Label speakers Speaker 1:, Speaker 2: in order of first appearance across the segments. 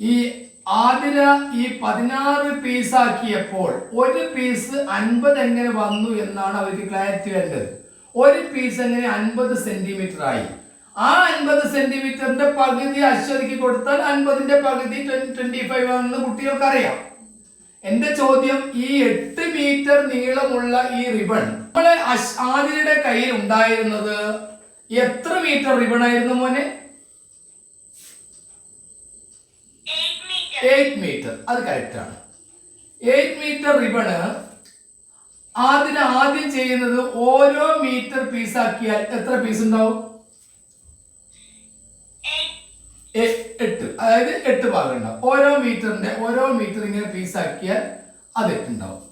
Speaker 1: ഈ ആതിര ഈ 16 പീസാക്കിയപ്പോൾ ഒരു പീസ് 50 എങ്ങനെ വന്നു എന്നാണ് അവർക്ക് ക്ലാരിറ്റി വേണ്ടത്. ഒരു പീസ് എങ്ങനെ 50 സെന്റിമീറ്റർ ആയി? ആ 50 സെന്റിമീറ്ററിന്റെ പകുതി അശ്വതിക്ക് കൊടുത്താൽ 50ന്റെ പകുതി 25 ആണെന്ന് കുട്ടികൾക്ക് അറിയാം. എന്റെ ചോദ്യം, ഈ 8 മീറ്റർ നീളമുള്ള ഈ റിബൺ നമ്മളെ ആതിരയുടെ കയ്യിൽ ഉണ്ടായിരുന്നത് എത്ര മീറ്റർ റിബൺ ആയിരുന്നു മോനെ? 8 മീറ്റർ. അത് കറക്റ്റ് ആണ്. 8 മീറ്റർ റിബണ് ആതിര ആദ്യം ചെയ്യുന്നത് ഓരോ മീറ്റർ പീസാക്കിയാൽ എത്ര പീസ് ഉണ്ടാവും? 8. അതായത് 8 ഭാഗം ഉണ്ടാവും. ഓരോ മീറ്റർ ഇങ്ങനെ പീസാക്കിയാൽ അത് 8 ഉണ്ടാവും.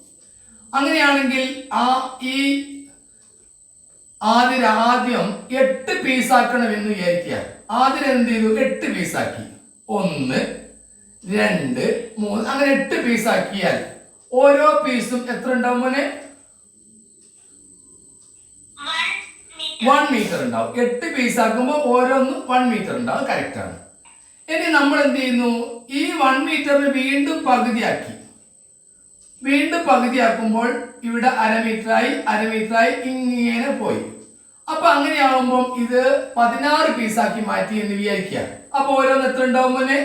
Speaker 1: അങ്ങനെയാണെങ്കിൽ ഈ ആതിര ആദ്യം 8 പീസാക്കണം എന്ന് വിചാരിക്കുക. ആതിര എന്ത് ചെയ്തു? 8 പീസാക്കി. 1, 2, 3 അങ്ങനെ 8 പീസാക്കിയാൽ ഓരോ പീസും എത്ര ഉണ്ടാവും മോനെ? 1 മീറ്റർ ഉണ്ടാവും. 8 പീസാക്കുമ്പോൾ ഓരോന്നും 1 മീറ്റർ ഉണ്ടാവും. കറക്റ്റ് ആണ്. ഇനി നമ്മൾ എന്ത് ചെയ്യുന്നു? ഈ 1 മീറ്ററിന് വീണ്ടും പകുതിയാക്കുമ്പോൾ ഇവിടെ അരമീറ്ററായി ഇങ്ങനെ പോയി. അപ്പൊ അങ്ങനെയാവുമ്പോൾ ഇത് 16 പീസാക്കി മാറ്റി എന്ന് വിചാരിക്കുക. അപ്പൊ ഓരോന്ന് എത്ര ഉണ്ടാവും മോനെ?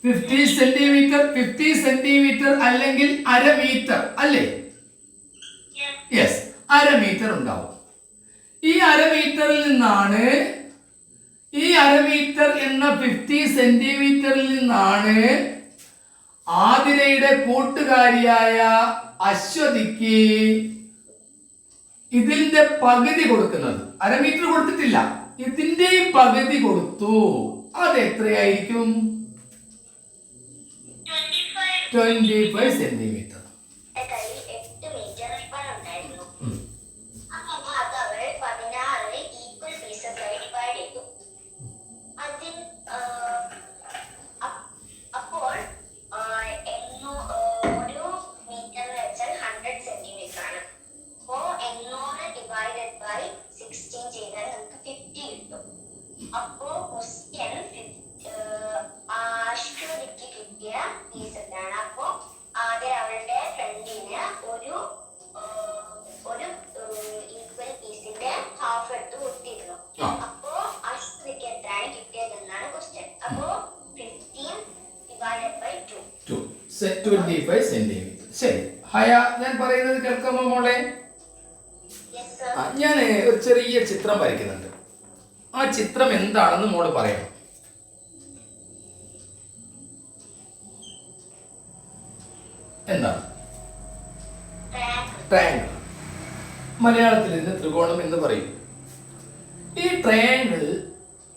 Speaker 1: 50 സെന്റിമീറ്റർ അല്ലെങ്കിൽ അരമീറ്റർ അല്ലേ? യെസ്, അരമീറ്റർ ഉണ്ടാവും. ഈ അരമീറ്ററിൽ നിന്നാണ് ഈ അരമീറ്റർ എന്ന 50 സെന്റിമീറ്ററിൽ നിന്നാണ് ആതിരയുടെ കൂട്ടുകാരിയായ അശ്വതിക്ക് ഇതിന്റെ പകുതി കൊടുക്കുന്നത്. അരമീറ്റർ കൊടുത്തിട്ടില്ല, ഇതിന്റെയും പകുതി കൊടുത്തു. അത് എത്രയായിരിക്കും? 25 സെന്റിമീറ്റർ. To 25 centimetre. ശരി ഹയ, ഞാൻ പറയുന്നത് കേൾക്കാമോ മോളെ? ഞാൻ ഒരു ചെറിയ ചിത്രം വരയ്ക്കുന്നുണ്ട്. ആ ചിത്രം എന്താണെന്ന് മോള് പറയണം. എന്താണ്? ട്രയാങ്കിൾ. മലയാളത്തിൽ ഇതിന് ത്രികോണം എന്ന് പറയും. ഈ ട്രയാങ്കിൾ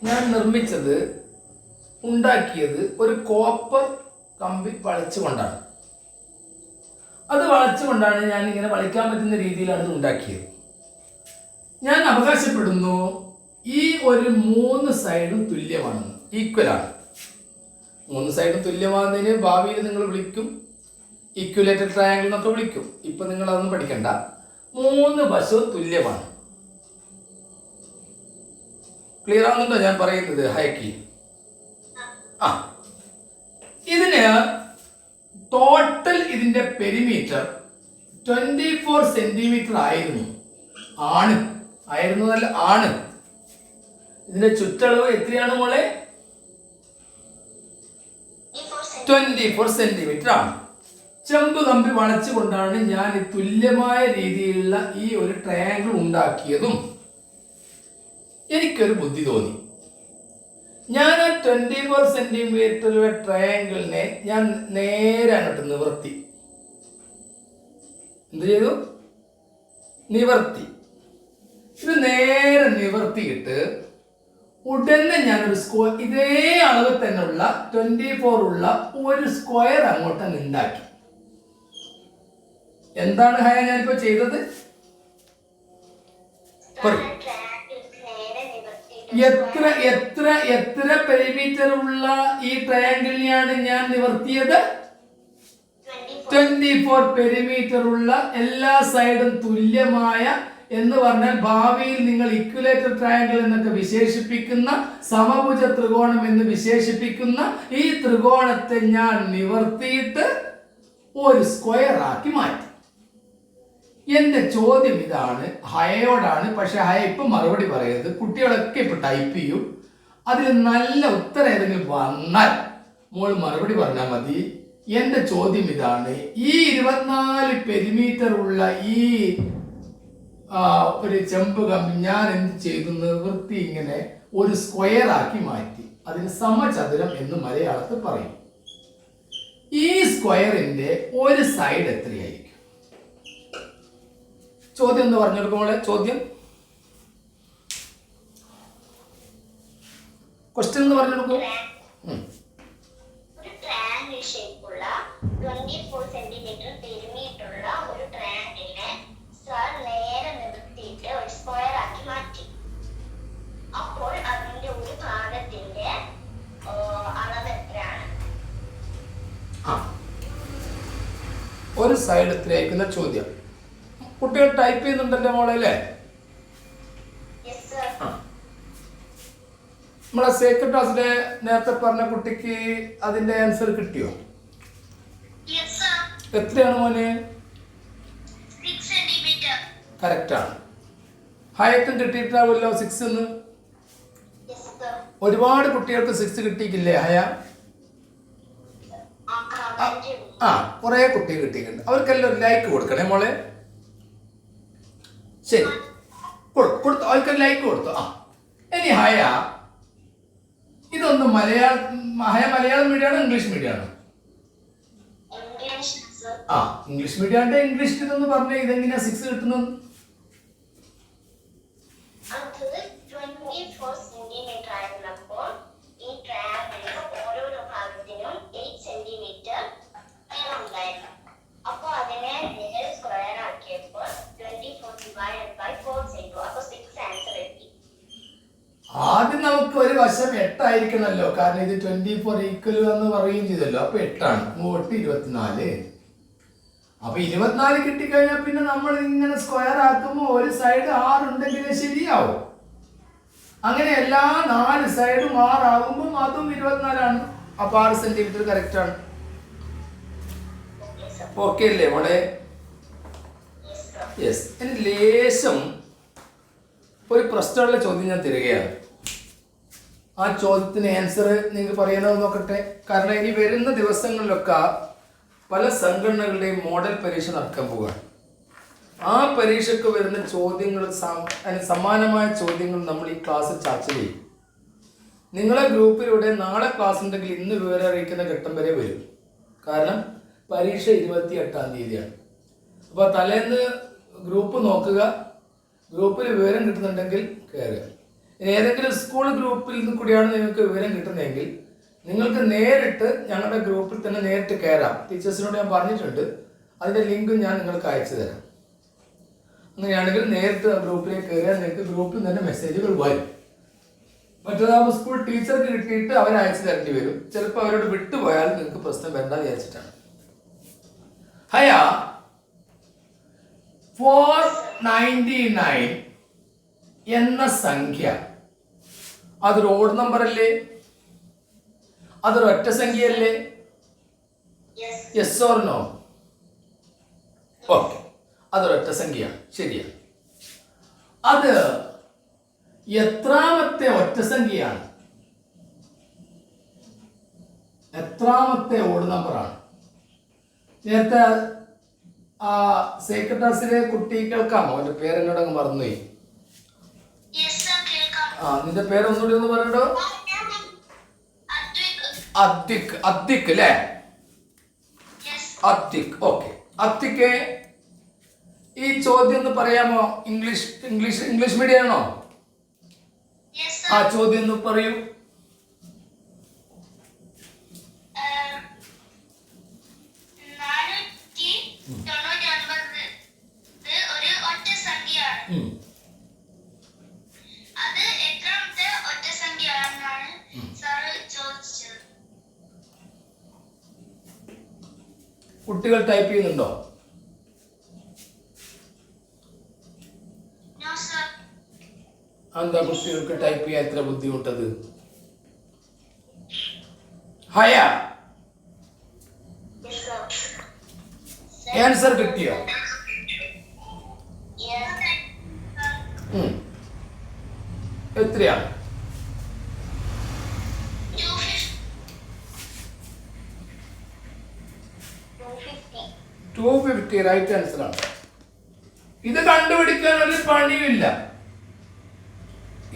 Speaker 1: ഞാൻ ഉണ്ടാക്കിയത് ഒരു കോപ്പർ കമ്പി വളച്ചുകൊണ്ടാണ്. അത് വളച്ചുകൊണ്ടാണ് ഞാൻ ഇങ്ങനെ വളിക്കാൻ പറ്റുന്ന രീതിയിലാണ് ഇത് ഉണ്ടാക്കിയത്. ഞാൻ അവകാശപ്പെടുന്നു ഈ ഒരു 3 സൈഡും തുല്യമാണെന്ന്, ഈക്വലാണ്. 3 സൈഡും തുല്യമാകുന്നതിന് ഭാവിയിൽ നിങ്ങൾ വിളിക്കും ഈക്വലേറ്റഡ് ട്രയാങ്കിൾ എന്നൊക്കെ വിളിക്കും. ഇപ്പൊ നിങ്ങൾ അതൊന്നും പഠിക്കണ്ട. 3 വശവും തുല്യമാണ്. ക്ലിയർ ആവുന്നുണ്ടോ ഞാൻ പറയുന്നത് ഹയക്കി? ഇതിന് ടോട്ടൽ ഇതിന്റെ പെരിമീറ്റർ 24 സെന്റിമീറ്റർ ആയിരുന്നു. ആണ്. ഇതിന്റെ ചുറ്റളവ് എത്രയാണ് മോളെ? 24 സെന്റിമീറ്റർ ആണ്. ചെമ്പ് കമ്പി വളച്ചുകൊണ്ടാണ് ഞാൻ തുല്യമായ രീതിയിലുള്ള ഈ ഒരു ട്രയാങ്കിൾ ഉണ്ടാക്കിയതും. എനിക്കൊരു ബുദ്ധി തോന്നി. ഞാൻ ആ 24 സെന്റിമീറ്ററിലെ ട്രയാങ്കിളിനെ ഞാൻ നേരെ അങ്ങോട്ട് നിവർത്തി. എന്ത് ചെയ്തു? നിവർത്തി. ഇത് നേരെ നിവർത്തിയിട്ട് ഉടനെ ഞാനൊരു സ്ക്വയർ, ഇതേ അളവ് തന്നെയുള്ള 24 ഉള്ള ഒരു സ്ക്വയർ അങ്ങോട്ട് ഉണ്ടാക്കി. എന്താണ് ഹയ ഞാനിപ്പോ ചെയ്തത്? എത്ര പെരിമീറ്റർ ഉള്ള ഈ ട്രയാങ്കിളിനെയാണ് ഞാൻ നിവർത്തിയത്? 24 പെരിമീറ്റർ ഉള്ള എല്ലാ സൈഡും തുല്യമായ എന്ന് പറഞ്ഞാൽ ഭാവിയിൽ നിങ്ങൾ ഇക്വലേറ്റർ ട്രയാങ്കിൾ എന്നൊക്കെ വിശേഷിപ്പിക്കുന്ന സമഭുജ ത്രികോണം എന്ന് വിശേഷിപ്പിക്കുന്ന ഈ ത്രികോണത്തെ ഞാൻ നിവർത്തിയിട്ട് ഒരു സ്ക്വയർ ആക്കി മാറ്റി. എന്റെ ചോദ്യം ഇതാണ്, ഹയയോടാണ്. പക്ഷെ ഹയ ഇപ്പൊ മറുപടി പറയരുത്, കുട്ടികളൊക്കെ ഇപ്പൊ ടൈപ്പ് ചെയ്യും. അതിൽ നല്ല ഉത്തരം ഏതെങ്കിലും വന്നാൽ മോൾ മറുപടി പറഞ്ഞാൽ മതി. എന്റെ ചോദ്യം ഇതാണ്, ഈ 24 പെരിമീറ്റർ ഉള്ള ഈ ഒരു ചെമ്പ് കമ്പി ഞാൻ എന്ത് ചെയ്തു? നിവൃത്തി ഇങ്ങനെ ഒരു സ്ക്വയർ ആക്കി മാറ്റി. അതിന് സമചതുരം എന്ന് മലയാളത്തിൽ പറയും. ഈ സ്ക്വയറിന്റെ ഒരു സൈഡ് എത്രയായിരിക്കും? ചോദ്യം എന്ന് പറഞ്ഞെടുക്കുമ്പോൾ ചോദ്യം ക്വസ്റ്റ്യൻ എന്ന് പറഞ്ഞെടുക്കൂ. ഒരു സൈഡ് എത്രയായിരിക്കുന്ന ചോദ്യം. കുട്ടികൾ ടൈപ്പ് ചെയ്യുന്നുണ്ടല്ലോ മോളെ അല്ലേ? നമ്മളെ സേക്രഡ് ക്ലാസ്സിലെ നേരത്തെ പറഞ്ഞ കുട്ടിക്ക് അതിന്റെ ആൻസർ കിട്ടിയോ? എത്രയാണ് മോനെ? കറക്റ്റ് ആണ്. ഹൈറ്റും കിട്ടിയിട്ടാവുമല്ലോ 6 എന്ന്. ഒരുപാട് കുട്ടികൾക്ക് 6 കിട്ടിയിട്ടില്ലേ ഹയ? കുറെ കുട്ടികൾ കിട്ടിയിട്ടുണ്ട്. അവർക്കെല്ലാം ഒരു ലൈക്ക് കൊടുക്കണേ മോളെ. ശരി, കൊടുത്തു, അവർക്ക് ലൈക്ക് കൊടുത്തു. ഇനി ഹയ, ഇതൊന്ന് ഹയ മലയാളം മീഡിയമാണോ ഇംഗ്ലീഷ് മീഡിയമാണോ? ഇംഗ്ലീഷ് മീഡിയം ആണ്ട് ഇംഗ്ലീഷ് ഇതൊന്ന് പറഞ്ഞേ, ഇതെങ്ങനെയാ 6 കിട്ടുന്നത്? ആദ്യം നമുക്ക് ഒരു വശം 8 ആയിരിക്കണമല്ലോ, കാരണം ഇത് 24 ഈക്വൽ എന്ന് പറയുകയും ചെയ്തല്ലോ. അപ്പൊ 8 ആണ്, 24. അപ്പൊ 24 കിട്ടിക്കഴിഞ്ഞാൽ പിന്നെ നമ്മൾ ഇങ്ങനെ സ്ക്വയർ ആക്കുമ്പോൾ ഒരു സൈഡ് 6 ഉണ്ടെങ്കിലേ ശരിയാവും. അങ്ങനെ എല്ലാ 4 സൈഡും 6 ആകുമ്പോൾ അതും 24 ആണ്. അപ്പൊ 6 സെന്റിമീറ്റർ കറക്റ്റ് ആണ്. ഓക്കെ അല്ലേ മോളെ? യെസ്. ഇനി ലേശം ഒരു പ്രശ്നമുള്ള ചോദ്യം ഞാൻ തരികയാണ്. ആ ചോദ്യത്തിന് ആൻസർ നിങ്ങൾക്ക് പറയണമെന്ന് നോക്കട്ടെ. കാരണം ഇനി വരുന്ന ദിവസങ്ങളിലൊക്കെ പല സംഘടനകളുടെയും മോഡൽ പരീക്ഷ നടക്കാൻ പോവുകയാണ്. ആ പരീക്ഷയ്ക്ക് വരുന്ന ചോദ്യങ്ങൾ, അതിന് സമാനമായ ചോദ്യങ്ങൾ നമ്മൾ ഈ ക്ലാസ്സിൽ ചർച്ച ചെയ്യും. നിങ്ങളെ ഗ്രൂപ്പിലൂടെ നാളെ ക്ലാസ് ഉണ്ടെങ്കിൽ ഇന്ന് വിവരം അറിയിക്കുന്ന ഘട്ടം വരെ വരും. കാരണം പരീക്ഷ 28-ാം തീയതിയാണ്. അപ്പോൾ തലേന്ന് ഗ്രൂപ്പ് നോക്കുക, ഗ്രൂപ്പിൽ വിവരം കിട്ടുന്നുണ്ടെങ്കിൽ കയറുക. ഏതെങ്കിലും സ്കൂൾ ഗ്രൂപ്പിൽ നിന്ന് കൂടിയാണ് നിങ്ങൾക്ക് വിവരം കിട്ടുന്നതെങ്കിൽ നിങ്ങൾക്ക് നേരിട്ട് ഞങ്ങളുടെ ഗ്രൂപ്പിൽ തന്നെ നേരിട്ട് കയറാം. ടീച്ചേഴ്സിനോട് ഞാൻ പറഞ്ഞിട്ടുണ്ട്, അതിൻ്റെ ലിങ്കും ഞാൻ നിങ്ങൾക്ക് അയച്ചു തരാം. അങ്ങനെയാണെങ്കിൽ നേരിട്ട് ഗ്രൂപ്പിലേക്ക് കയറിയാൽ നിങ്ങൾക്ക് ഗ്രൂപ്പിൽ തന്നെ മെസ്സേജുകൾ വരും. മറ്റേതാകുമ്പോൾ സ്കൂൾ ടീച്ചർക്ക് കിട്ടിയിട്ട് അവർ അയച്ചു തരേണ്ടി വരും. ചിലപ്പോൾ അവരോട് വിട്ടുപോയാൽ നിങ്ങൾക്ക് പ്രശ്നം വരണ്ടെന്ന് വിചാരിച്ചിട്ടാണ്. ഹയ 499 എന്ന സംഖ്യ അതൊരു ഓഡ് നമ്പർ അല്ലേ? അതൊരു ഒറ്റ സംഖ്യയല്ലേ? Yes or no? ഓക്കെ, അതൊരൊറ്റ സംഖ്യയാണ്, ശരിയാണ്. അത് എത്രാമത്തെ ഒറ്റ സംഖ്യയാണ്? എത്രാമത്തെ ഓഡ് നമ്പറാണ്? നേരത്തെ ആ സെക്രട്ടറിസിലെ കുട്ടി കേൾക്കാമോ? അവന്റെ പേരെന്നോടങ്ങ് മറന്നുപോയി. നിന്റെ പേര് ഒന്നുകൂടി ഒന്ന് പറയണ്ടോ? അദ്ദിഖ്. അദ്ദിഖ് അല്ലേ? അദ്ദിഖ്. ഓക്കെ, അദ്ദിഖ്, ഈ ചോദ്യം ഒന്ന് പറയാമോ? ഇംഗ്ലീഷ് മീഡിയം ആണോ? ആ ചോദ്യം ഒന്ന് പറയൂ. കുട്ടികൾ ടൈപ്പ് ചെയ്യുന്നുണ്ടോ? എന്താ കുട്ടികൾക്ക് ടൈപ്പ് ചെയ്യാൻ എത്ര ബുദ്ധിമുട്ടത്? ഹയ ആൻസർ കിട്ടിയോ? എത്രയാണ്? 250 റൈറ്റ് ആൻസർ ആണ്. ഇത് കണ്ടുപിടിക്കാൻ ഒരു പണിയില്ല.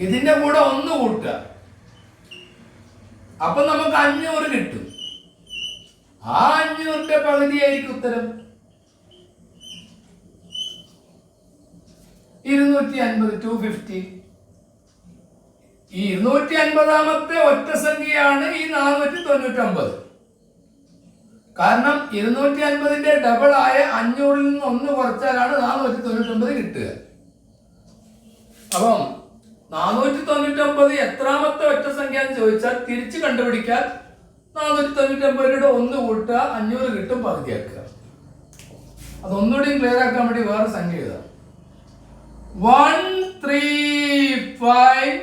Speaker 1: ഇതിന്റെ കൂടെ 1 കൂട്ടുക, അപ്പൊ നമുക്ക് 500 കിട്ടും. ആ 500ന്റെ പകുതിയായിരിക്കും ഉത്തരം. 250 250. ഈ 250ാമത്തെ ഒറ്റ സംഖ്യയാണ് ഈ 499. കാരണം 250ന്റെ ഡബിൾ ആയ 500ൽ നിന്ന് 1 കുറച്ചാലാണ് 499 കിട്ടുക. അപ്പം 499 എത്രാമത്തെ ഒറ്റ സംഖ്യ എന്ന് ചോദിച്ചാൽ തിരിച്ച് കണ്ടുപിടിക്കാൻ 499 1 കൂട്ടുക, 500 കിട്ടും, പകുതിയാക്കുക. അതൊന്നുകൂടി ക്ലിയർ ആക്കാൻ വേണ്ടി വേറെ സംഖ്യ എഴുതാം. 1 3 5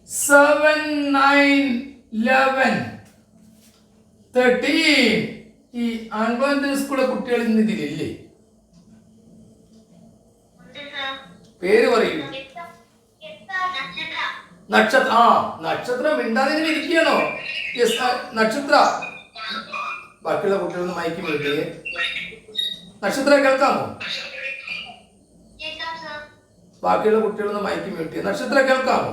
Speaker 1: 7 9 11 13. ഈ ആംഗ്ലോ ഇന്ത്യൻ സ്കൂളിലെ കുട്ടികൾ ഇന്ന് ഇതിലില്ലേ? പേര് പറയൂ. നക്ഷത്ര. നക്ഷത്രം മിണ്ടാതെ ഇരിക്കുകയാണോ? നക്ഷത്ര. ബാക്കിയുള്ള കുട്ടികളൊന്ന് മയക്കി വിളിക്കേ. നക്ഷത്ര കേൾക്കാമോ? ബാക്കിയുള്ള കുട്ടികളൊന്ന് മയക്കി വിളിക്കേ. നക്ഷത്ര കേൾക്കാമോ?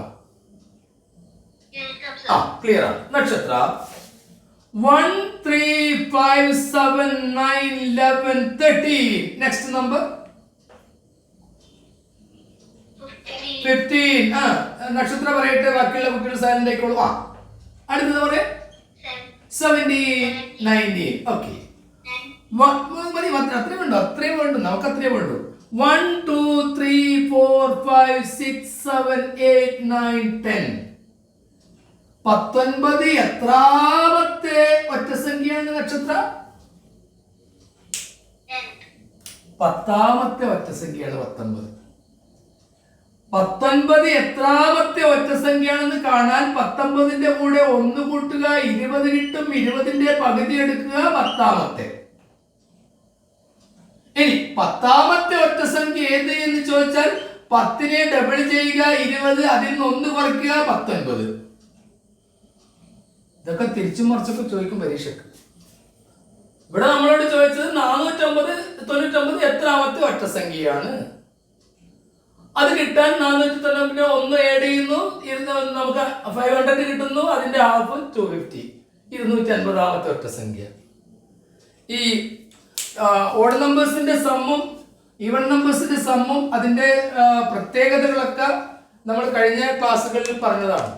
Speaker 1: ക്ലിയർ ആണ്. നക്ഷത്ര 1 3 5 7 9 11 13. Next number 15. നക്ഷത്ര പറയട്ടെ, ബാക്കിയുള്ള കുട്ടികൾ സൈലന്റ് ആയിക്കോളൂ. അടുത്തത് പറയേ. 17 19. ഓക്കെ, മതി. അത്രയും വേണ്ടോ? അത്രയും വേണ്ടു, നമുക്ക് അത്രയും വേണ്ടു. 1 2 3 4 5 6 7 8 9 10. 19 എത്രാമത്തെ ഒറ്റ സംഖ്യയാണ് നക്ഷത്ര? 10ാമത്തെ ഒറ്റ സംഖ്യയാണ് 19. 19 എത്രാമത്തെ ഒറ്റ സംഖ്യയാണെന്ന് കാണാൻ 19ന്റെ കൂടെ 1 കൂട്ടുക, 20 കിട്ടും. 20ന്റെ പകുതി എടുക്കുക, 10ാമത്തെ. ഇനി 10ാമത്തെ ഒറ്റ സംഖ്യ ഏത് എന്ന് ചോദിച്ചാൽ 10നെ ഡബിൾ ചെയ്യുക, 20, അതിൽ നിന്ന് 1 കുറയ്ക്കുക, 19. ഇതൊക്കെ തിരിച്ചും മറിച്ചൊക്കെ ചോദിക്കും പരീക്ഷക്ക്. ഇവിടെ നമ്മളോട് ചോദിച്ചത് 499 എത്രാമത്തെ ഒറ്റ സംഖ്യയാണ്. അത് കിട്ടാൻ 499 1 ആഡ് ചെയ്യുന്നു, നമുക്ക് 500 കിട്ടുന്നു. അതിന്റെ ഹാഫ് 250. 250ാമത്തെ ഒറ്റ സംഖ്യ. ഈ ഓഡ് നമ്പേഴ്സിന്റെ സമ്മും ഈവൺ നമ്പേഴ്സിന്റെ സമ്മും അതിന്റെ പ്രത്യേകതകളൊക്കെ നമ്മൾ കഴിഞ്ഞ ക്ലാസ്സുകളിൽ പറഞ്ഞതാണ്.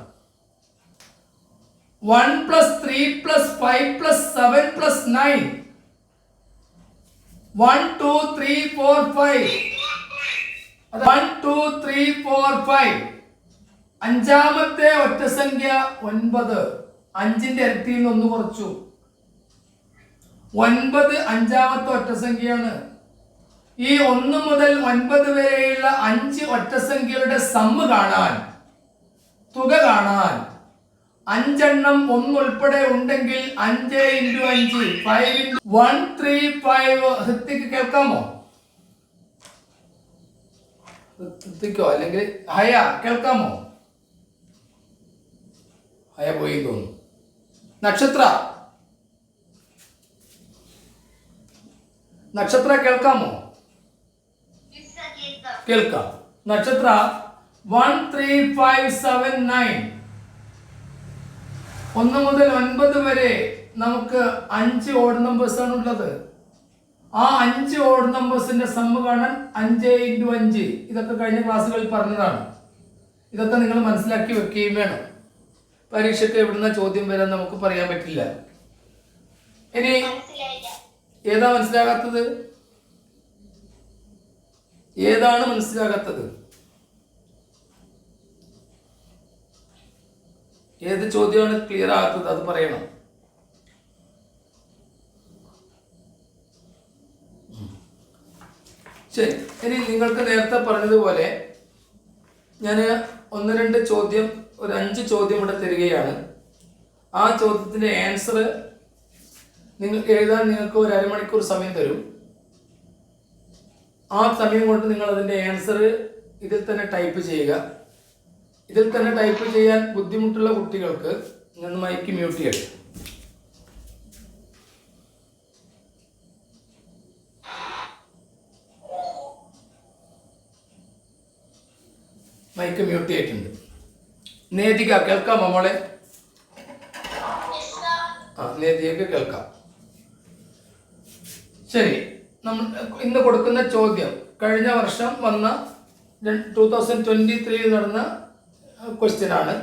Speaker 1: 1 + 3 + 5 + 7 + 9. 1 2 3 4 5. 1 2 3 4 5. 5ാമത്തെ ഒറ്റ സംഖ്യ 9. 5ന്റെ ഇരട്ടിയിൽ നിന്ന് 1 കുറച്ചു. 9 5ാമത്തെ ഒറ്റ സംഖ്യയാണ്. ഈ 1 മുതൽ 9 വരെയുള്ള 5 ഒറ്റ സംഖ്യകളുടെ സമ്മ് കാണാൻ, തുക കാണാൻ 5 എണ്ണം 1 ഉൾപ്പെടെ ഉണ്ടെങ്കിൽ 5 × 5 5 × 135. ഹൃത്തിക്ക് കേൾക്കാമോ? ഹൃത്തിക്കോ അല്ലെങ്കിൽ ഹയ കേൾക്കാമോ? ഹയ പോയി തോന്നുന്നു. നക്ഷത്ര കേൾക്കാമോ? കേൾക്കാം. നക്ഷത്ര 1 3 5 7 9. 1 മുതൽ 9 വരെ നമുക്ക് 5 ഓഡ് നമ്പേഴ്സ് ആണ് ഉള്ളത്. ആ 5 ഓഡ് നമ്പേഴ്സിന്റെ സമ്മ് കാണാൻ 5 × 5. ഇതൊക്കെ കഴിഞ്ഞ ക്ലാസ്സുകളിൽ പറഞ്ഞതാണ്. ഇതൊക്കെ നിങ്ങൾ മനസ്സിലാക്കി വെക്കുകയും വേണം. പരീക്ഷയ്ക്ക് എവിടുന്ന ചോദ്യം വരാൻ നമുക്ക് പറയാൻ പറ്റില്ല. ഇനി ഏതാ മനസ്സിലാകാത്തത്? ഏതാണ് മനസ്സിലാകാത്തത്? ഏത് ചോദ്യമാണ് ക്ലിയർ ആകാത്തത്? അത് പറയണം. ശരി. ഇനി നിങ്ങൾക്ക് നേരത്തെ പറഞ്ഞതുപോലെ ഞാൻ ഒന്ന് രണ്ട് ചോദ്യം, ഒരു 5 ചോദ്യം ഇവിടെ തരികയാണ്. ആ ചോദ്യത്തിൻ്റെ ആൻസർ നിങ്ങൾ എഴുതാൻ നിങ്ങൾക്ക് ഒരു അരമണിക്കൂർ സമയം തരും. ആ സമയം കൊണ്ട് നിങ്ങൾ അതിൻ്റെ ആൻസർ ഇതിൽ തന്നെ ടൈപ്പ് ചെയ്യുക. ഇതിൽ തന്നെ ടൈപ്പ് ചെയ്യാൻ ബുദ്ധിമുട്ടുള്ള കുട്ടികൾക്ക് ഞാൻ മൈക്ക് മ്യൂട്ട് ചെയ്യട്ടെ. മൈക്ക് മ്യൂട്ട് ചെയ്തിട്ടുണ്ട്. നേതിക കേൾക്കാമോ മോളെ? നേതികക്ക് കേൾക്കാം. ശരി, നമ്മൾ ഇന്ന് കൊടുക്കുന്ന ചോദ്യം കഴിഞ്ഞ വർഷം വന്ന 2023 നടന്ന ക്വസ്റ്റ്യൻ ആണ്.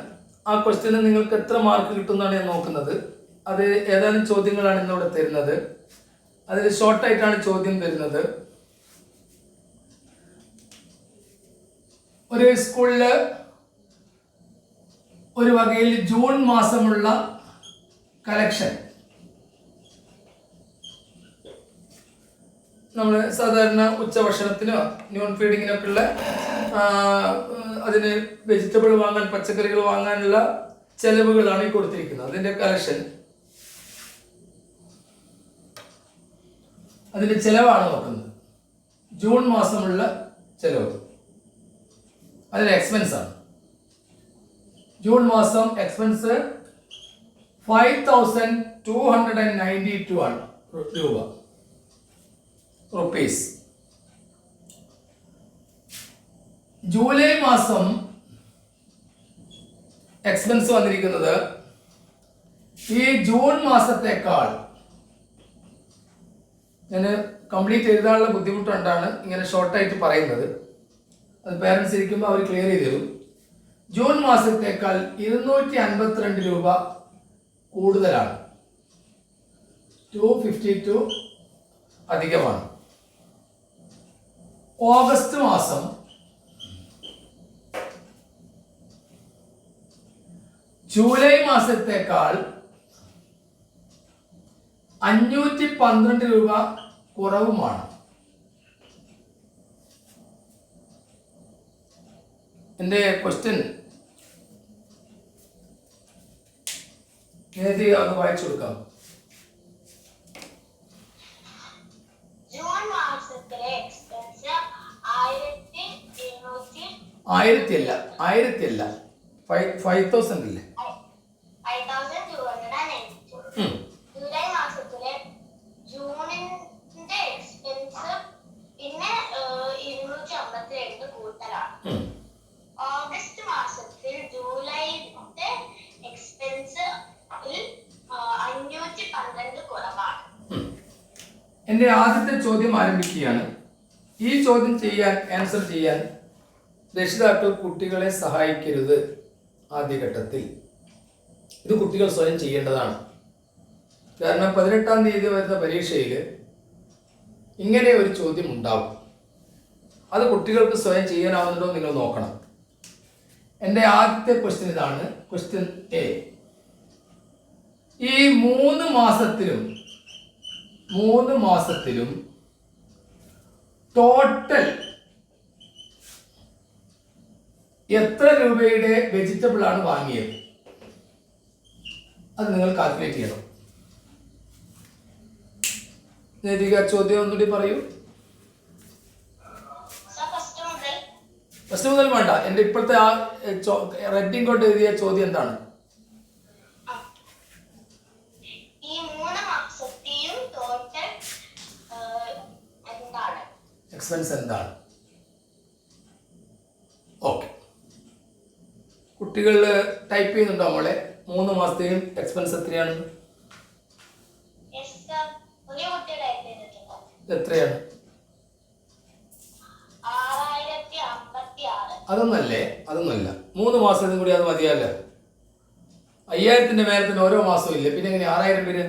Speaker 1: ആ ക്വസ്റ്റ്യന് നിങ്ങൾക്ക് എത്ര മാർക്ക് കിട്ടുമെന്നാണ് ഞാൻ നോക്കുന്നത്. അത് ഏതാനും ചോദ്യങ്ങളാണ് ഇന്നിവിടെ തരുന്നത്. അതിൽ ഷോർട്ടായിട്ടാണ് ചോദ്യം തരുന്നത്. ഒരു സ്കൂളിൽ ഒരു വകയിൽ ജൂൺ മാസമുള്ള കളക്ഷൻ നമ്മൾ സാധാരണ ഉച്ചഭക്ഷണത്തിനോ ന്യൂൺ ഫീഡിങ്ങിനൊക്കെ ഉള്ള അതിന് വെജിറ്റബിൾ വാങ്ങാൻ, പച്ചക്കറികൾ വാങ്ങാനുള്ള ചെലവുകളാണ് ഈ കൊടുത്തിരിക്കുന്നത്. അതിൻ്റെ കളക്ഷൻ, അതിൻ്റെ ചെലവാണ് നോക്കുന്നത്. ജൂൺ മാസമുള്ള ചെലവ്, അതിന് എക്സ്പെൻസ് ആണ്. ജൂൺ മാസം എക്സ്പെൻസ് 5292 ആണ് റുപ്പീസ്. ജൂലൈ മാസം എക്സ്പെൻസ് വന്നിരിക്കുന്നത് ഈ ജൂൺ മാസത്തേക്കാൾ, ഞാൻ കംപ്ലീറ്റ് എഴുതാനുള്ള ബുദ്ധിമുട്ടുകൊണ്ടാണ് ഇങ്ങനെ ഷോർട്ടായിട്ട് പറയുന്നത്. അത് പേരൻസ് ഇരിക്കുമ്പോൾ അവർ ക്ലിയർ ചെയ്ത് തരും. ജൂൺ മാസത്തേക്കാൾ 252 രൂപ കൂടുതലാണ്. 252 അധികമാണ്. ഓഗസ്റ്റ് മാസം ജൂലൈ മാസത്തേക്കാൾ 512 രൂപ കുറവുമാണ്. എൻ്റെ ക്വസ്റ്റ്യൻ നേരത്തെ അത് വായിച്ചു കൊടുക്കാം.
Speaker 2: ജൂൺ മാസത്തിലെ എക്സ്പെൻസ്
Speaker 1: 1000 അല്ല 5000 ഇല്ലേ?
Speaker 2: 5292. ജൂലൈ മാസത്തിലെ ജൂണിന്റെ എക്സ്പെൻസ് പിന്നെ 252 കൂടുതലാണ്. ഓഗസ്റ്റ് മാസത്തിൽ ജൂലൈത്തെ എക്സ്പെൻസ് 512 കുറവാണ്.
Speaker 1: എൻ്റെ ആദ്യത്തെ ചോദ്യം ആരംഭിക്കുകയാണ്. ഈ ചോദ്യം ആൻസർ ചെയ്യാൻ രക്ഷിതാക്കൾ കുട്ടികളെ സഹായിക്കരുത്. ആദ്യഘട്ടത്തിൽ ഇത് കുട്ടികൾ സ്വയം ചെയ്യേണ്ടതാണ്. കാരണം 18-ാം തീയതി വരുന്ന പരീക്ഷയിൽ ഇങ്ങനെ ഒരു ചോദ്യം ഉണ്ടാവും. അത് കുട്ടികൾക്ക് സ്വയം ചെയ്യാനാവുന്നുണ്ടോ നിങ്ങൾ നോക്കണം. എൻ്റെ ആദ്യത്തെ ക്വസ്റ്റ്യൻ ഇതാണ്. Question A. ഈ 3 മാസത്തിലും ടോട്ടൽ എത്ര രൂപയുടെ വെജിറ്റബിൾ ആണ് വാങ്ങിയത്? അത് നിങ്ങൾ കാൽക്കുലേറ്റ് ചെയ്യണം. നേതിക ചോദ്യം ഒന്നുകൂടി പറയൂ. ഫസ്റ്റ് മുതൽ വേണ്ട. എൻ്റെ ഇപ്പോഴത്തെ ആ റെഡിങ് കൊണ്ട് എഴുതിയ ചോദ്യം എന്താണ്?
Speaker 2: ഈ 3 മാസത്തെയും ടോട്ടൽ എന്താണ്?
Speaker 1: എക്സ്പെൻസ് എന്താണ്? ഓക്കെ, കുട്ടികൾ ടൈപ്പ് ചെയ്യുന്നുണ്ടോ മോളെ? 3 മാസത്തെയും എക്സ്പെൻസ് എത്രയാണ്? എത്രയാണ്?
Speaker 2: 6056.
Speaker 1: അതൊന്നല്ല. 3 മാസത്തിനും കൂടി അത് മതിയല്ലോ. 5000-ന്റെ മേലത്തിന് ഓരോ മാസവും ഇല്ല, പിന്നെ എങ്ങനെ 6000 പേര്?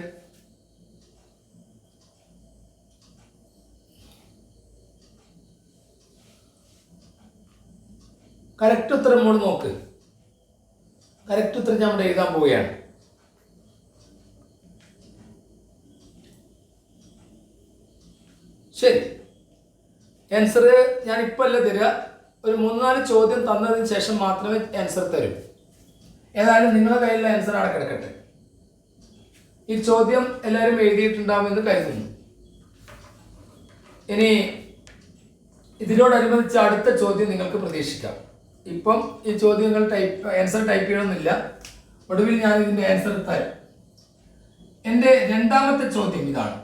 Speaker 1: കറക്റ്റ് ഉത്തരം മോള് നോക്ക്. കറക്റ്റ് ഉത്തരം ഞാൻ ഇവിടെ എഴുതാൻ പോവുകയാണ്. ശരി, ആൻസർ ഞാൻ ഇപ്പം അല്ല തരിക. ഒരു 3-4 ചോദ്യം തന്നതിന് ശേഷം മാത്രമേ ആൻസർ തരൂ. ഏതായാലും നിങ്ങളുടെ കയ്യിലുള്ള ആൻസർ അവിടെ കിടക്കട്ടെ. ഈ ചോദ്യം എല്ലാവരും എഴുതിയിട്ടുണ്ടാവുമെന്ന് കരുതുന്നു. ഇനി ഇതിനോടനുബന്ധിച്ച് അടുത്ത ചോദ്യം നിങ്ങൾക്ക് പ്രതീക്ഷിക്കാം. ഇപ്പം ഈ ചോദ്യങ്ങൾ ആൻസർ ടൈപ്പ് ചെയ്യണമെന്നില്ല. ഒടുവിൽ ഞാൻ ഇതിൻ്റെ ആൻസർ തരാം. എൻ്റെ രണ്ടാമത്തെ ചോദ്യം ഇതാണ്.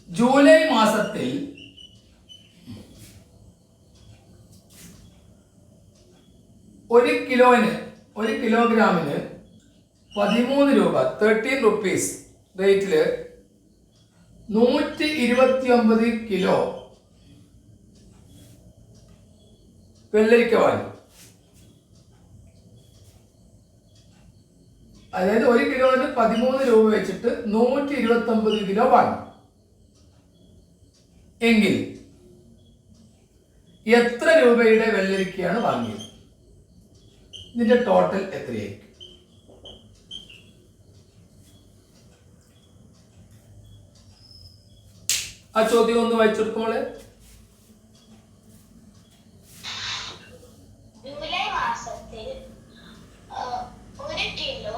Speaker 1: ജൂലൈ മാസത്തിൽ ഒരു കിലോഗ്രാമിന് 13 രൂപ 13 റുപ്പീസ് റേറ്റില് 129 കിലോ വെള്ളരിക്ക വാങ്ങി. അതായത് 1 കിലോന് 13 രൂപ വെച്ചിട്ട് 129 കിലോ വാങ്ങി എങ്കിൽ എത്ര രൂപയുടെ വെള്ളരിക്കയാണ് വാങ്ങിയത്? ഇതിന്റെ ടോട്ടൽ എത്രയായിരിക്കും? ആ ചോദ്യം ഒന്ന് വായിച്ചെടുക്കുമ്പോളെ.
Speaker 2: ജൂലൈ മാസത്തിൽ 1 കിലോ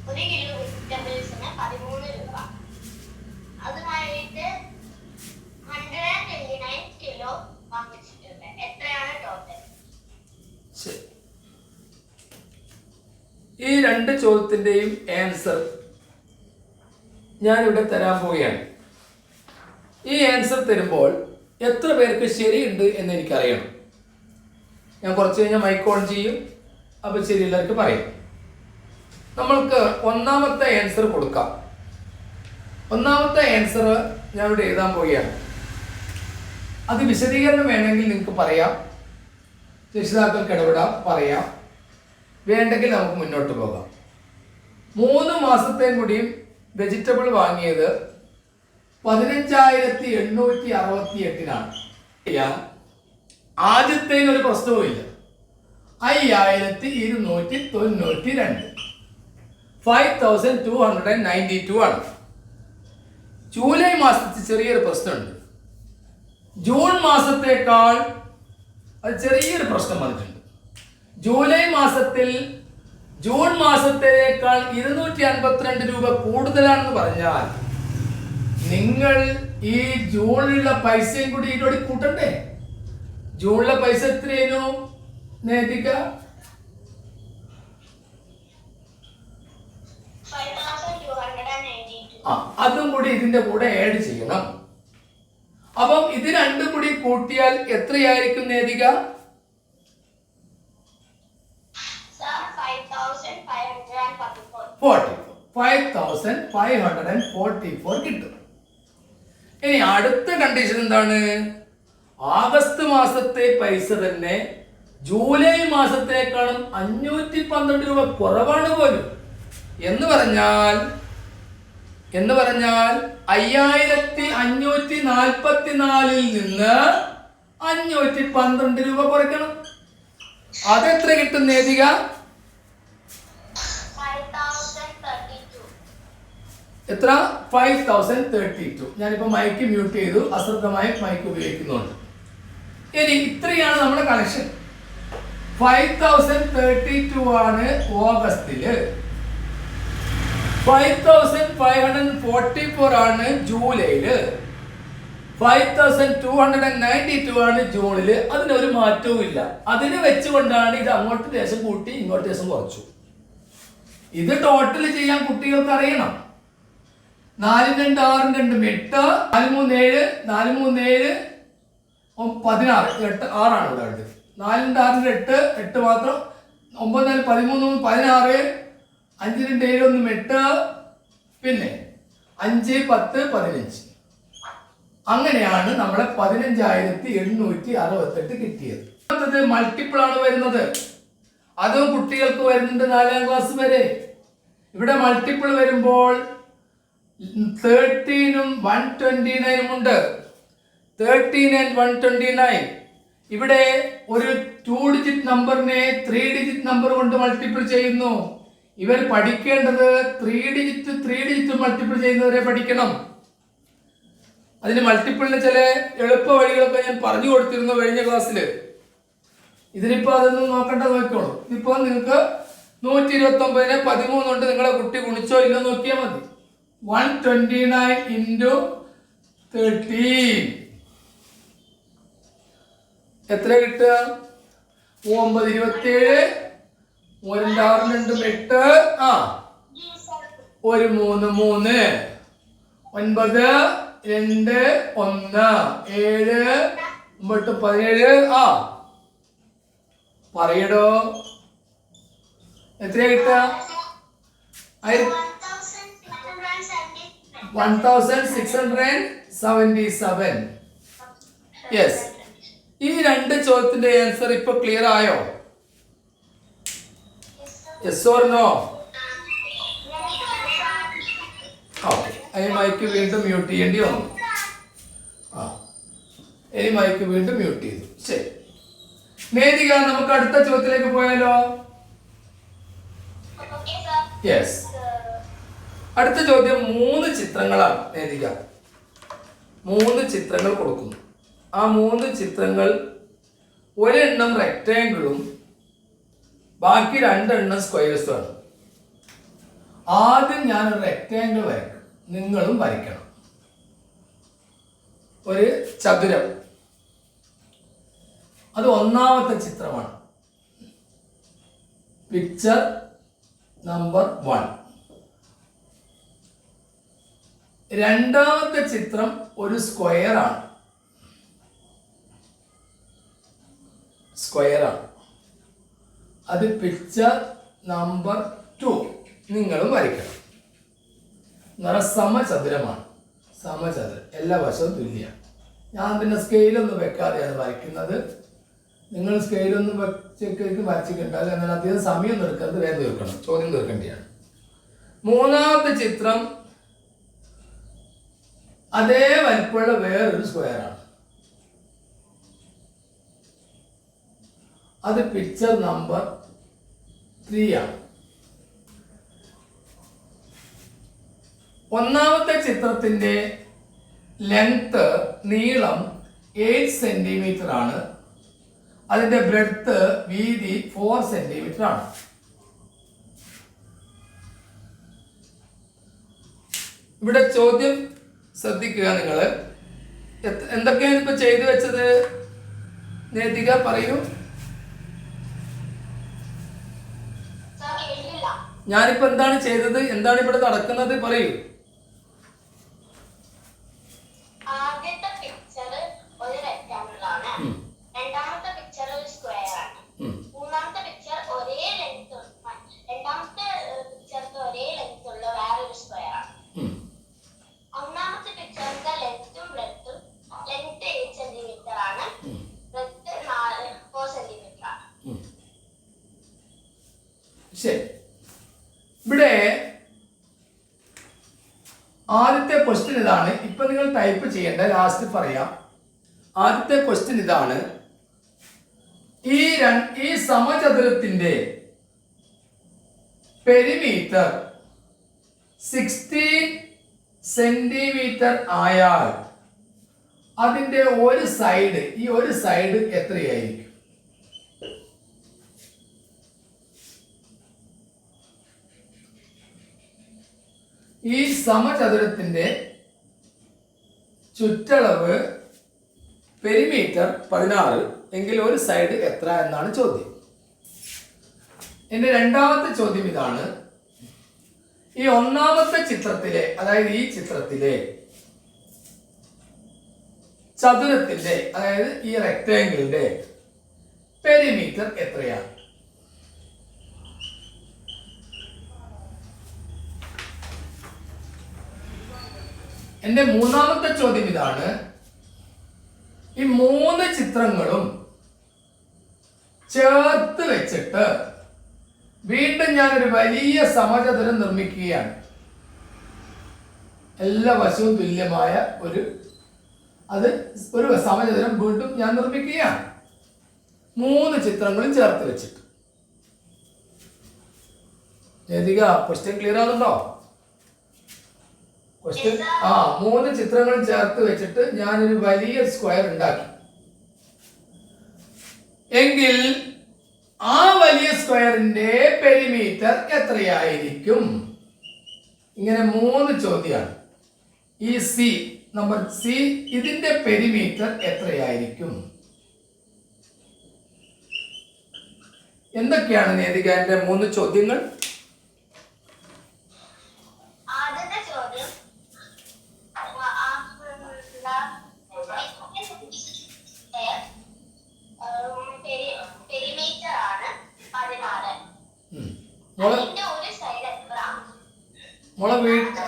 Speaker 2: വെജിറ്റബിൾസിന് 13 രൂപ. അതുമായിട്ട് 129 കിലോ വാങ്ങിച്ചിട്ടുണ്ട്. എത്രയാണ് ടോട്ടൽ?
Speaker 1: ഈ രണ്ട് ചോദ്യത്തിന്റെയും ആൻസർ ഞാനിവിടെ തരാൻ പോവുകയാണ്. ഈ ആൻസർ തരുമ്പോൾ എത്ര പേർക്ക് ശരിയുണ്ട് എന്ന് എനിക്കറിയണം. ഞാൻ കുറച്ച് കഴിഞ്ഞാൽ മൈക്ക് ഓൺ ചെയ്യും. അപ്പോൾ ശരിയുള്ളവർക്ക് പറയും. നമ്മൾക്ക് ഒന്നാമത്തെ ആൻസർ കൊടുക്കാം. ഒന്നാമത്തെ ആൻസർ ഞാനിവിടെ എഴുതാൻ പോവുകയാണ്. അത് വിശദീകരണം വേണമെങ്കിൽ നിങ്ങൾക്ക് പറയാം, രക്ഷിതാക്കൾക്ക് ഇടപെടാം, പറയാം. വേണ്ടെങ്കിൽ നമുക്ക് മുന്നോട്ട് പോകാം. 3 മാസത്തെ കൂടിയും വെജിറ്റബിൾ വാങ്ങിയത് 15,868-നാണ്. ആദ്യത്തേനൊരു പ്രശ്നവും ഇല്ല. 5,292 5,292 ആണ്. ജൂലൈ മാസത്തിൽ ചെറിയൊരു പ്രശ്നമുണ്ട്. ജൂൺ മാസത്തേക്കാൾ അത് ചെറിയൊരു പ്രശ്നം വന്നിട്ടുണ്ട്. ജൂലൈ മാസത്തിൽ ജൂൺ മാസത്തേക്കാൾ 252 രൂപ കൂടുതലാണെന്ന് പറഞ്ഞാൽ നിങ്ങൾ ഈ ജൂണിലുള്ള പൈസയും കൂടി ഇതിനോട് കൂട്ടണ്ടേ? ജൂണിലെ പൈസ എത്രയായിരുന്നു നേതിക?
Speaker 2: 5,292.
Speaker 1: അതും കൂടി ഇതിന്റെ കൂടെ ആഡ് ചെയ്യണം. അപ്പം ഇത് രണ്ടും കൂടി കൂട്ടിയാൽ എത്രയായിരിക്കും നേതിക? 5,544 കിട്ടും. ഇനി അടുത്ത കണ്ടീഷൻ എന്താണ്? ആഗസ്റ്റ് മാസത്തെ പൈസ തന്നെ ജൂലൈ മാസത്തേക്കാളും 512 രൂപ കുറവാണ് പോലും. എന്ന് പറഞ്ഞാൽ 5,544 നിന്ന് 512 രൂപ കുറയ്ക്കണം. അതെത്ര കിട്ടും നേതിക?
Speaker 2: 5,032.
Speaker 1: എത്ര? 5,032. ഞാനിപ്പോ മൈക്ക് മ്യൂട്ട് ചെയ്തു, അശ്രദ്ധമായി മൈക്ക് ഉപയോഗിക്കുന്നുണ്ട്. ഇനി ഇത്രയാണ് നമ്മുടെ കണക്ഷൻ. 5,032 ആണ് ഓഗസ്റ്റില്, 5,544 ആണ് ജൂലൈയില്, 5,292 ആണ് ജൂണില്. അതിനൊരു മാറ്റവും ഇല്ല. അതിന് വെച്ചുകൊണ്ടാണ് ഇത് അങ്ങോട്ട് ദേശം കൂട്ടി ഇങ്ങോട്ട് ദേശം കുറച്ചു. ഇത് ടോട്ടൽ ചെയ്യാൻ കുട്ടികൾക്ക് അറിയണം. 4 2 6 2 8 4 3 7 4 3 7 16 8 6 ആണ് ഇവിടെ ഉണ്ട്. 4 2 6 8 മാത്രം. 9 4 13 16 5 2 7 1 8 പിന്നെ 5 10 15. അങ്ങനെയാണ് നമ്മളെ 15,868 കിട്ടിയത്. അടുത്തത് മൾട്ടിപ്പിൾ ആണ് വരുന്നത്. അതും കുട്ടികൾക്ക് വരുന്നുണ്ട് 4ാം ക്ലാസ് വരെ. ഇവിടെ മൾട്ടിപ്പിൾ വരുമ്പോൾ 13ഉം 129ഉം ഉണ്ട്. 13 and 129. ഇവിടെ ഒരു 2 ഡിജിറ്റ് നമ്പറിനെ 3 ഡിജിറ്റ് നമ്പർ കൊണ്ട് മൾട്ടിപ്പിൾ ചെയ്യുന്നു. ഇവർ പഠിക്കേണ്ടത് 3 ഡിജിറ്റ് മൾട്ടിപ്പിൾ ചെയ്യുന്നവരെ പഠിക്കണം. അതിന് മൾട്ടിപ്പിളിന് ചില എളുപ്പ വഴികളൊക്കെ ഞാൻ പറഞ്ഞു കൊടുത്തിരുന്നു കഴിഞ്ഞ ക്ലാസ്സിൽ. ഇതിനിപ്പോ അതൊന്നും നോക്കണ്ട, നോക്കിക്കോളൂ. ഇപ്പൊ നിങ്ങൾക്ക് 129-നെ 13 കൊണ്ട് നിങ്ങളെ കുട്ടി ഗുണിച്ചോ ഇല്ലോ നോക്കിയാൽ മതി. 129 into 13 എത്ര കിട്ടുക? 9 27 1 6 2 8 ആ 1 3 3 9 2 1 7 9 17 ആ പറയടോ എത്ര കിട്ടുക? 1677. യെസ്. ഈ രണ്ട് ചോദ്യത്തിന്റെ ആൻസർ ഇപ്പൊ ക്ലിയർ ആയോ? Yes or no? ഓക്കെ. ഈ മൈക്ക് വീണ്ടും മ്യൂട്ട് ചെയ്യേണ്ടി വന്നു. ആ ഈ മൈക്ക് വീണ്ടും മ്യൂട്ട് ചെയ്തു. ശരി മേധിക, നമുക്ക് അടുത്ത ചോദ്യത്തിലേക്ക് പോയാലോ? യെസ്. അടുത്ത ചോദ്യം 3 ചിത്രങ്ങളാണ്. മേധിക 3 ചിത്രങ്ങൾ കൊടുക്കുന്നു. ആ 3 ചിത്രങ്ങൾ ഒരെണ്ണം റെക്ടാങ്കിളും ബാക്കി 2 എണ്ണം സ്ക്വയേഴ്സും ആണ്. ആദ്യം ഞാനൊരു റെക്ടാങ്കിൾ വരയ്ക്കും, നിങ്ങളും വരയ്ക്കണം. ഒരു ചതുരം, അത് ഒന്നാമത്തെ ചിത്രമാണ്. Picture number 1. രണ്ടാമത്തെ ചിത്രം ഒരു സ്ക്വയർ ആണ്. അത് പിക്ചർ നമ്പർ 2. നിങ്ങളും വരയ്ക്കണം. സമചതുരമാണ്. സമചതുരം, എല്ലാ വശവും തുല്യമാണ്. ഞാൻ പിന്നെ സ്കെയിലൊന്നും വെക്കാതെയാണ് വരയ്ക്കുന്നത്. നിങ്ങൾ സ്കെയിലൊന്നും വെച്ചേക്ക് വരച്ചിട്ടുണ്ടാകും. എന്നാൽ അധികം സമയം തീർക്കുന്നത് വേഗം തീർക്കണം, ചോദ്യം തീർക്കേണ്ടിയാണ്. മൂന്നാമത്തെ ചിത്രം അതേ വലിപ്പമുള്ള വേറൊരു സ്ക്വയറാണ്. അത് പിക്ചർ നമ്പർ 3 ആണ്. ഒന്നാമത്തെ ചിത്രത്തിന്റെ ലെങ്ത്, നീളം 8 സെന്റിമീറ്റർ ആണ്. അതിന്റെ ബ്രെഡ്ത്ത്, വീതി 4 സെന്റിമീറ്റർ ആണ്. ഇവിടെ ചോദ്യം ശ്രദ്ധിക്കുക. നിങ്ങൾ എന്തൊക്കെയാണ് ഇപ്പൊ ചെയ്തു വെച്ചത്? നേതിക പറയൂ. ഞാനിപ്പോ എന്താണ് ചെയ്തത്? എന്താണ് ഇവിടെ നടക്കുന്നത്? പറയൂ.
Speaker 2: ആദ്യത്തെ പിക്ചർ ഒരു റെക്ടാങ്കിൾ ആണ്. രണ്ടാമത്തെ പിക്ചർ ഒരു സ്ക്വയർ ആണ്. മൂന്നാമത്തെ പിക്ചർ ഒരേ ലെങ്ത്, രണ്ടാമത്തെ പിക്ചർക്ക് ഒരേ ലെങ്ത് ഉള്ള വേറൊരു സ്ക്വയർ ആണ്. ഒന്നാമത്തെ പിക്ചറിന്റെ ലെങ്ത്തും ബ്രെഡ്ത്തും, ലെങ്ത് 8 സെന്റിമീറ്റർ ആണ്, ബ്രെഡ്ത്ത് 4 സെന്റിമീറ്റർ ആണ്.
Speaker 1: ശരി. ഇവിടെ ആദ്യത്തെ ക്വസ്റ്റ്യൻ ഇതാണ്. ഇപ്പൊ നിങ്ങൾ ടൈപ്പ് ചെയ്യേണ്ട, ലാസ്റ്റ് പറയാം. ആദ്യത്തെ ക്വസ്റ്റ്യൻ ഇതാണ്. ഈ സമചതുരത്തിന്റെ പെരിമീറ്റർ 16 സെന്റിമീറ്റർ ആയാൽ അതിന്റെ ഒരു സൈഡ്, ഈ ഒരു സൈഡ് എത്രയായിരിക്കും? ഈ സമചതുരത്തിന്റെ ചുറ്റളവ് പെരിമീറ്റർ 16 എങ്കിൽ ഒരു സൈഡ് എത്ര എന്നാണ് ചോദ്യം. എന്റെ രണ്ടാമത്തെ ചോദ്യം ഇതാണ്. ഈ ഒന്നാമത്തെ ചിത്രത്തിലെ, അതായത് ഈ ചിത്രത്തിലെ ചതുരത്തിന്റെ, അതായത് ഈ റെക്ടാങ്കിളിന്റെ പെരിമീറ്റർ എത്രയാണ്? എന്റെ മൂന്നാമത്തെ ചോദ്യം ഇതാണ്. ഈ 3 ചിത്രങ്ങളും ചേർത്ത് വെച്ചിട്ട് വീണ്ടും ഞാനൊരു വലിയ സമചതുരം നിർമ്മിക്കുകയാണ്. എല്ലാ വശവും തുല്യമായ ഒരു സമചതുരം വീണ്ടും ഞാൻ നിർമ്മിക്കുകയാണ്. 3 ചിത്രങ്ങളും ചേർത്ത് വെച്ചിട്ട് ലതിക ക്വസ്റ്റ്യൻ ക്ലിയർ ആകുന്നുണ്ടോ? ക്വസ്റ്റ്യൻ 3 ചിത്രങ്ങളും ചേർത്ത് വെച്ചിട്ട് ഞാനൊരു വലിയ സ്ക്വയർ ഉണ്ടാക്കി എങ്കിൽ ആ വലിയ സ്ക്വയറിന്റെ പെരിമീറ്റർ എത്രയായിരിക്കും? ഇങ്ങനെ 3 ചോദ്യമാണ്. ഈ നമ്പർ സി ഇതിന്റെ പെരിമീറ്റർ എത്രയായിരിക്കും? എന്തൊക്കെയാണ് നേതികാന്റെ 3 ചോദ്യങ്ങൾ?
Speaker 2: ആദ്യത്തെ ചോദ്യം പെരിമീറ്റർ ആണ് 16. അതിന്റെ ഒരു സൈഡ് എത്ര?
Speaker 1: മോളെ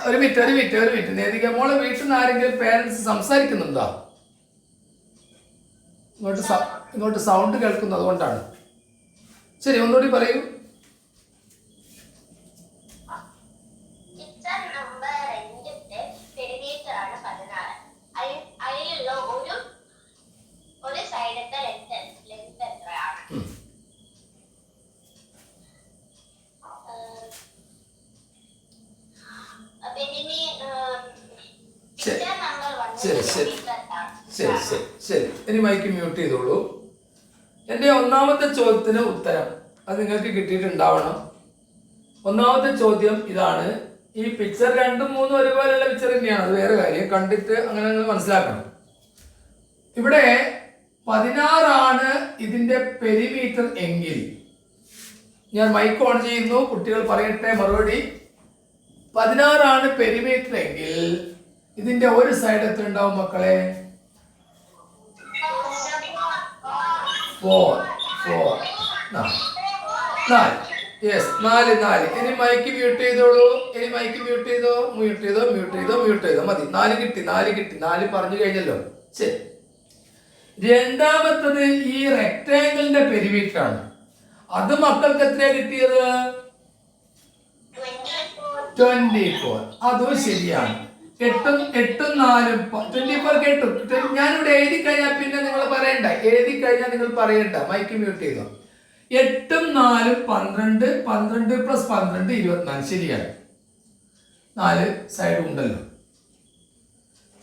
Speaker 1: ഒരു മിനിറ്റ് നേതിക, മോളെ വീട്ടിൽ നിന്ന് ആരെങ്കിലും പേരൻസ് സംസാരിക്കുന്നുണ്ടോ? ഇങ്ങോട്ട് സൗണ്ട് കേൾക്കുന്നു, അതുകൊണ്ടാണ്. ശരി, ഒന്നുകൂടി പറയൂ.
Speaker 2: പിക്ചർ നമ്പർ 2 പെരിമീറ്റർ ആണ് 16. അതിലുള്ള ഒരു സൈഡത്തെ ലെങ്ത് എത്രയാണ്?
Speaker 1: ശരി, ഇനി മൈക്ക് മ്യൂട്ട് ചെയ്തോളൂ. എൻ്റെ ഒന്നാമത്തെ ചോദ്യത്തിന് ഉത്തരം അത് നിങ്ങൾക്ക് കിട്ടിയിട്ടുണ്ടാവണം. ഒന്നാമത്തെ ചോദ്യം ഇതാണ്. ഈ പിക്ചർ 2ഉം 3ഉം ഒരുപോലെയുള്ള പിക്ചർ തന്നെയാണ്, അത് വേറെ കാര്യം. കണ്ടിട്ട് അങ്ങനെ മനസ്സിലാക്കണം. ഇവിടെ 16 ആണ് ഇതിന്റെ പെരിമീറ്റർ എങ്കിൽ, ഞാൻ മൈക്ക് ഓൺ ചെയ്യുന്നു, കുട്ടികൾ പറയട്ടെ മറുപടി. 16 ആണ് പെരിമീറ്റർ എങ്കിൽ ഇതിന്റെ ഒരു സൈഡ് എത്ര ഉണ്ടാവും മക്കളെ? 4. ഇനി മൈക്ക് മ്യൂട്ട് ചെയ്തോളൂ. മ്യൂട്ട് ചെയ്തോ മതി. 4 കിട്ടി. 4 പറഞ്ഞു കഴിഞ്ഞല്ലോ. ശരി, രണ്ടാമത്തത് ഈ റെക്ടാങ്കിളിന്റെ പെരിമീറ്റർ ആണ്. അത് മക്കൾക്ക് എത്രയാ കിട്ടിയത്? 24. അതും ശരിയാണ്. 8ഉം 4ഉം 24 കേട്ടു. ഞാനിവിടെ എഴുതി കഴിഞ്ഞാൽ പിന്നെ നിങ്ങൾ പറയണ്ട. മൈക്ക് മ്യൂട്ട് ചെയ്തോ. 8ഉം 4ഉം 12. 12 + 12 24. ശരിയാണ്. 4 സൈഡ് ഉണ്ടല്ലോ.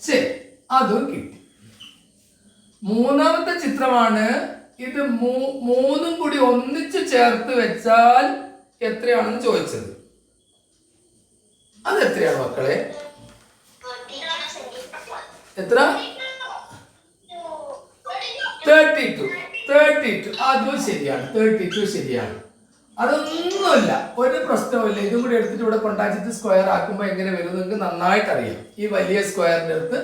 Speaker 1: ശരി, അതും കിട്ടി. മൂന്നാമത്തെ ചിത്രമാണ്. ഇത് 3ഉം കൂടി ഒന്നിച്ച് ചേർത്ത് വെച്ചാൽ എത്രയാണെന്ന് ചോദിച്ചത്. അത് എത്രയാണ് മക്കളെ? എത്ര? 32. അതും ശരിയാണ്. 32 ശരിയാണ്. അതൊന്നുമില്ല, ഒരു പ്രശ്നവുമില്ല. ഇതും കൂടി എടുത്തിട്ട് ഇവിടെ കൊണ്ടാച്ചിട്ട് സ്ക്വയർ ആക്കുമ്പോൾ എങ്ങനെ വരും നിങ്ങൾക്ക് നന്നായിട്ട് അറിയാം. ഈ വലിയ സ്ക്വയറിന്റെ അടുത്ത്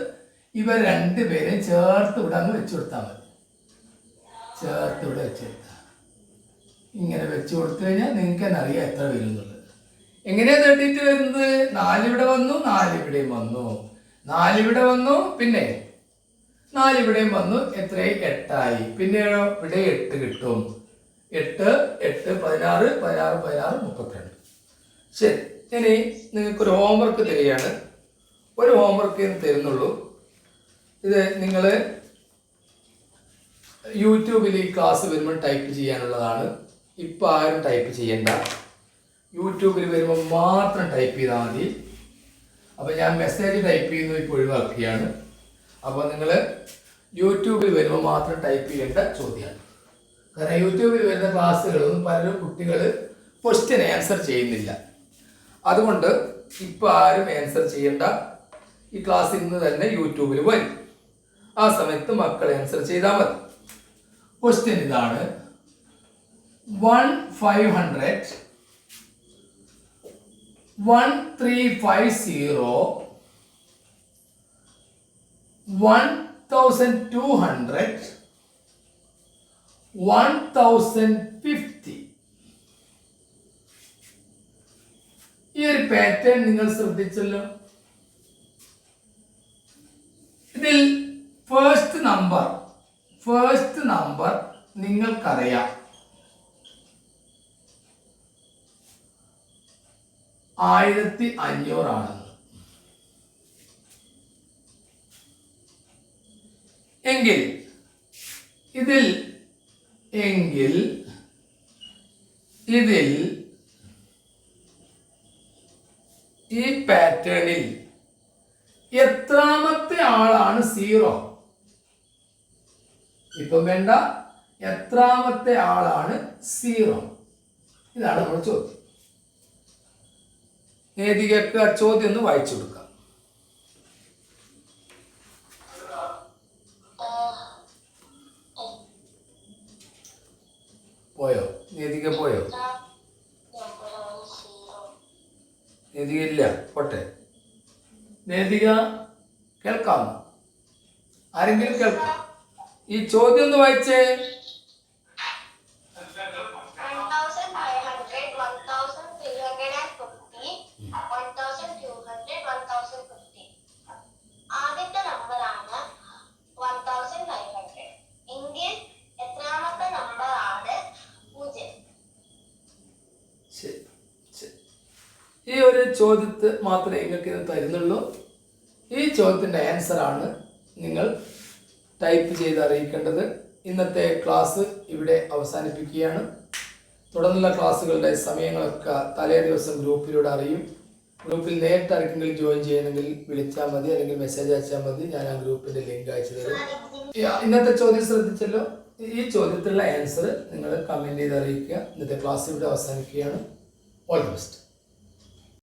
Speaker 1: ഇവർ രണ്ടുപേരെയും ചേർത്ത് ഇവിടെ അങ്ങ് വെച്ചു കൊടുത്താൽ മതി. ചേർത്ത് ഇവിടെ വെച്ചെടുത്താൽ ഇങ്ങനെ വെച്ചു കൊടുത്തു കഴിഞ്ഞാൽ നിങ്ങൾക്ക് തന്നെ അറിയാം എത്ര വരും എന്നുള്ളത്. എങ്ങനെയാ 32 വരുന്നത്? 4 ഇവിടെ വന്നു, 4 ഇവിടെയും വന്നു, 4 ഇവിടെ വന്നു, പിന്നെ 4 ഇവിടെയും വന്നു. എത്രയായി? 8 ആയി. പിന്നെ ഇവിടെ 8 കിട്ടും. 8 16 32. ശരി, ഇനി നിങ്ങൾക്കൊരു ഹോംവർക്ക് തരികയാണ്. ഒരു ഹോംവർക്ക് തരുന്നുള്ളൂ. ഇത് നിങ്ങൾ യൂട്യൂബിൽ ഈ ക്ലാസ് വരുമ്പോൾ ടൈപ്പ് ചെയ്യാനുള്ളതാണ്. ഇപ്പം ആരും ടൈപ്പ് ചെയ്യണ്ട. യൂട്യൂബിൽ വരുമ്പോൾ മാത്രം ടൈപ്പ് ചെയ്താൽ മതി. അപ്പോൾ ഞാൻ മെസ്സേജ് ടൈപ്പ് ചെയ്യുന്നത് ഇപ്പോൾ ഒഴിവാക്കുകയാണ്. അപ്പോൾ നിങ്ങൾ യൂട്യൂബിൽ വരുമ്പോൾ മാത്രം ടൈപ്പ് ചെയ്യേണ്ട ചോദ്യമാണ്. കാരണം യൂട്യൂബിൽ വരുന്ന ക്ലാസ്സുകളൊന്നും പലരും കുട്ടികൾ ക്വസ്റ്റ്യൻ ആൻസർ ചെയ്യുന്നില്ല. അതുകൊണ്ട് ഇപ്പോൾ ആരും ആൻസർ ചെയ്യേണ്ട. ഈ ക്ലാസ് ഇന്ന് തന്നെ യൂട്യൂബിൽ വരും. ആ സമയത്ത് മക്കൾ ആൻസർ ചെയ്താൽ മതി. ക്വസ്റ്റ്യൻ ഇതാണ്. 1500 1350 1200 1050. ഈ ഒരു പാറ്റേൺ നിങ്ങൾ ശ്രദ്ധിച്ചല്ലോ. ഇതിൽ ഫസ്റ്റ് നമ്പർ നിങ്ങൾക്കറിയാം 1500 ആണെന്ന്. എങ്കിൽ ഇതിൽ 1000 ഈ പാറ്റേണിൽ എത്രാമത്തെ ആളാണ് 0? ഇപ്പം വേണ്ട, എത്രാമത്തെ ആളാണ് 0? ഇതാണ് നമ്മൾ ചോദ്യം. നേതികക്ക് ആ ചോദ്യം ഒന്ന് വായിച്ചു കൊടുക്കാം. പോയോ? നേതിക പോയോ? നേതിക ഇല്ല, പോട്ടെ. നേതിക കേൾക്കാമോ? ആരെങ്കിലും കേൾക്കാം? ഈ ചോദ്യം ഒന്ന് വായിച്ചേ.
Speaker 2: 1250 ആദ്യത്തെ നമ്പറാണ് 1500 എങ്കിൽ എത്രാമത്തെ നമ്പറാണ് 0?
Speaker 1: ഈ ഒരു ചോദ്യത്തെ മാത്രമേ നിങ്ങൾക്ക് ഇത് തരുന്നുള്ളൂ. ഈ ചോദ്യത്തിൻ്റെ ആൻസറാണ് നിങ്ങൾ ടൈപ്പ് ചെയ്ത് അറിയിക്കേണ്ടത്. ഇന്നത്തെ ക്ലാസ് ഇവിടെ അവസാനിപ്പിക്കുകയാണ്. തുടർന്നുള്ള ക്ലാസ്സുകളുടെ സമയങ്ങളൊക്കെ തലേ ദിവസം ഗ്രൂപ്പിലൂടെ അറിയും. ഗ്രൂപ്പിൽ നേരിട്ട് ആർക്കെങ്കിലും ജോയിൻ ചെയ്യണമെങ്കിൽ വിളിച്ചാൽ മതി, അല്ലെങ്കിൽ മെസ്സേജ് അയച്ചാൽ മതി. ഞാൻ ആ ഗ്രൂപ്പിൻ്റെ ലിങ്ക് അയച്ചു തരും. ഇന്നത്തെ ചോദ്യം ശ്രദ്ധിച്ചല്ലോ. ഈ ചോദ്യത്തിലുള്ള ആൻസർ നിങ്ങൾ കമൻറ്റ് ചെയ്ത് അറിയിക്കുക. ഇന്നത്തെ ക്ലാസ് ഇവിടെ അവസാനിക്കുകയാണ്. All the best.